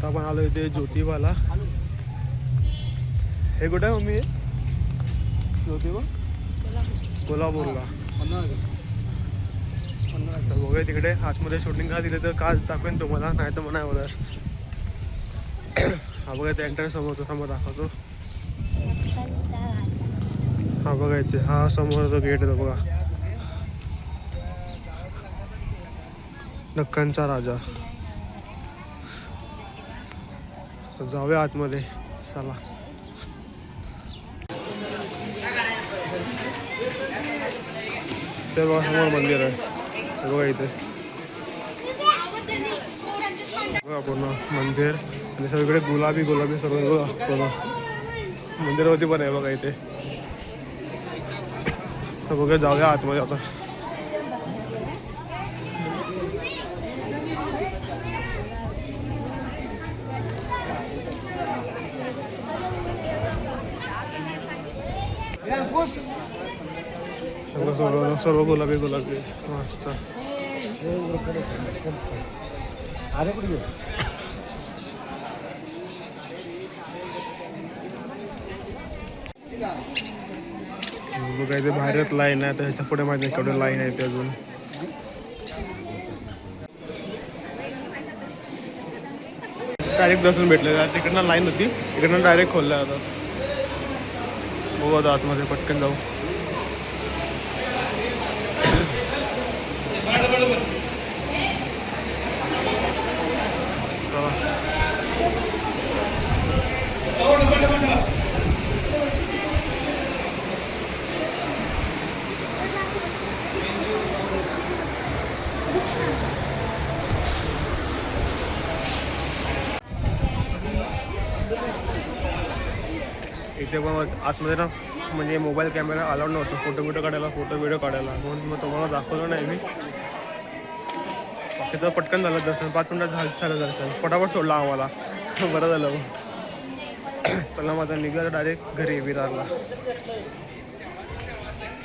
आता आपण आलो इथे ज्योतिबाला. हे कुठे आहे मम्मी? ज्योतिबा कोल्हापूरला. तर बघूया तिकडे आतमध्ये शूटिंग का दिलं तर काच दाखवेन तुम्हाला, नाही तर मग नाही होणार. हा बघा ते एंट्रन्स समोर दाखवतो. हा बघा इथे हा समोर तो गेट आहे बघा, दख्खनचा राजा. तर जाऊया आतमध्ये चला. ते बघा समोर मंदिर आहे, बघा इथे बघा पूर्ण मंदिर आणि सगळीकडे गुलाबी गुलाबी सर्व बघा पूर्ण मंदिरावरती पण आहे बघा इथे. तर बघा जाऊया आतमध्ये आता. सर्व गुलाबी गुलाबी मस्त. बघा इथे बाहेरच लाईन आहे, तर ह्याच्या पुढे माहिती नाही केवढं लाईन आहे ते अजून. डायरेक्ट दर्शन भेटलं, तिकडनं लाईन होती, तिकडनं डायरेक्ट खोललं आता. बघू आता आतमध्ये पटकन जाऊ. इथे पण आतमध्ये ना म्हणजे मोबाईल कॅमेरा अलाउड नव्हतं, फोटो व्हिडिओ काढायला, म्हणून मग तुम्हाला दाखवलं नाही मी. बाकी तर पटकन झालं दर्शन, 5 मिनिटात झालं दर्शन, फटाफट सोडला आम्हाला. बरं झालं. चला माझा निघाला डायरेक्ट घरी विरारला.